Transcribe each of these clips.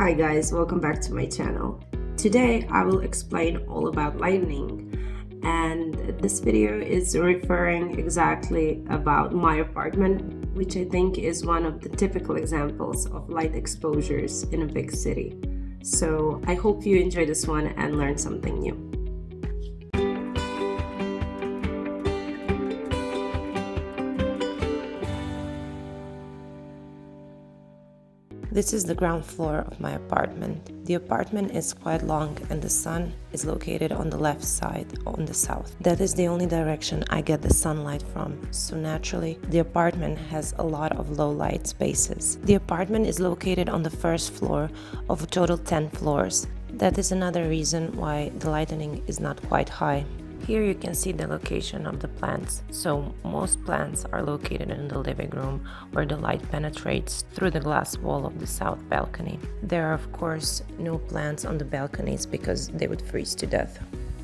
Hi guys, welcome back to my channel. Today I will explain all about lighting, and this video is referring exactly about my apartment, which I think is one of the typical examples of light exposures in a big city. So I hope you enjoy this one and learn something new. This is the ground floor of my apartment. The apartment is quite long and the sun is located on the left side, on the south. That is the only direction I get the sunlight from, so naturally the apartment has a lot of low light spaces. The apartment is located on the first floor of a total 10 floors. That is another reason why the lighting is not quite high. Here you can see the location of the plants. So most plants are located in the living room where the light penetrates through the glass wall of the south balcony. There are of course no plants on the balconies because they would freeze to death.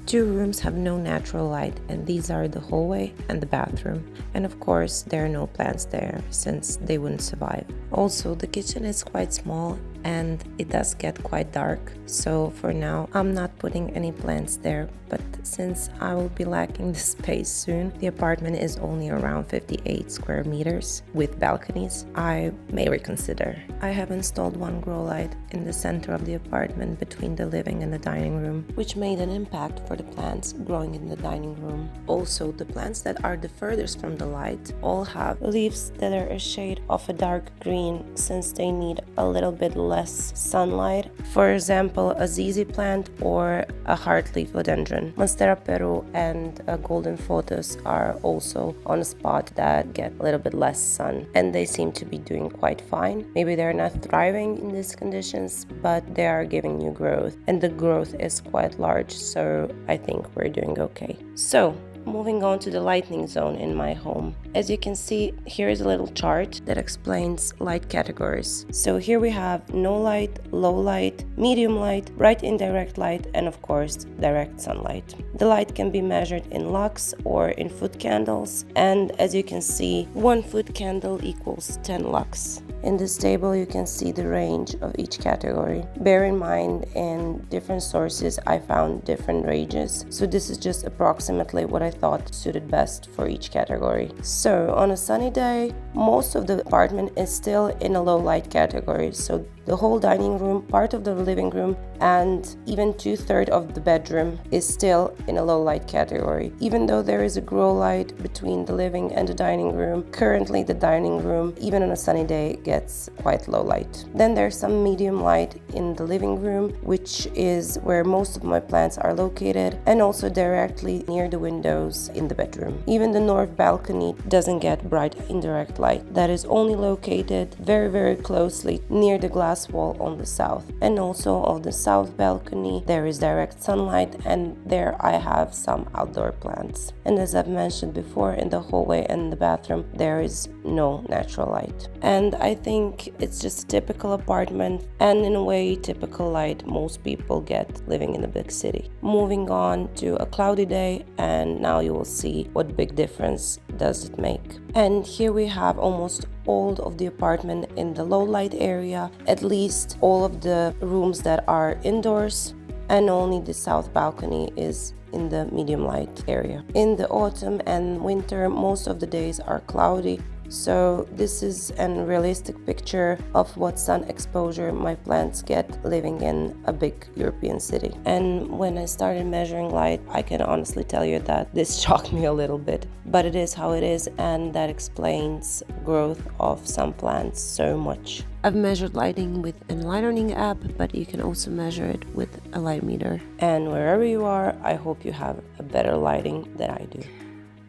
Two rooms have no natural light, and these are the hallway and the bathroom. And of course there are no plants there since they wouldn't survive. Also, the kitchen is quite small and it does get quite dark, so for now I'm not putting any plants there, but since I will be lacking the space soon, the apartment is only around 58 square meters with balconies, I may reconsider. I have installed one grow light in the center of the apartment between the living and the dining room, which made an impact for the plants growing in the dining room. Also, the plants that are the furthest from the light all have leaves that are a shade of a dark green since they need a little bit less sunlight. For example, a ZZ plant or a heartleaf philodendron. Monstera Peru and golden photos are also on a spot that get a little bit less sun, and they seem to be doing quite fine. Maybe they're not thriving in these conditions, but they are giving new growth, and the growth is quite large, so I think we're doing okay. So moving on to the lighting zone in my home. As you can see, here is a little chart that explains light categories. So here we have no light, low light, medium light, bright indirect light, and of course direct sunlight. The light can be measured in lux or in foot candles, and as you can see, 1 foot candle equals 10 lux. In this table you can see the range of each category. Bear in mind, in different sources I found different ranges, so this is just approximately what I thought suited best for each category. So on a sunny day, most of the apartment is still in a low light category, so the whole dining room, part of the living room, and even 2/3 of the bedroom is still in a low light category. Even though there is a grow light between the living and the dining room, currently the dining room, even on a sunny day, gets quite low light. Then there's some medium light in the living room, which is where most of my plants are located, and also directly near the windows in the bedroom. Even the north balcony doesn't get bright indirect light. That is only located very closely near the glass wall on the south, and also of the south balcony there is direct sunlight, and there I have some outdoor plants. And as I've mentioned before, in the hallway and the bathroom there is no natural light. And I think it's just a typical apartment, and in a way typical light most people get living in a big city. Moving on to a cloudy day, and now you will see what big difference does it make. And here we have almost all of the apartment in the low light area, at least all of the rooms that are indoors, and only the south balcony is in the medium light area. In the autumn and winter, most of the days are cloudy, so this is a realistic picture of what sun exposure my plants get living in a big European city. And when I started measuring light, I can honestly tell you that this shocked me a little bit, but it is how it is, and that explains growth of some plants so much. I've measured lighting with an enlightening app, but you can also measure it with a light meter. And wherever you are, I hope you have a better lighting than I do.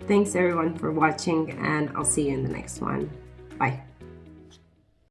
Thanks everyone for watching, and I'll see you in the next one. Bye.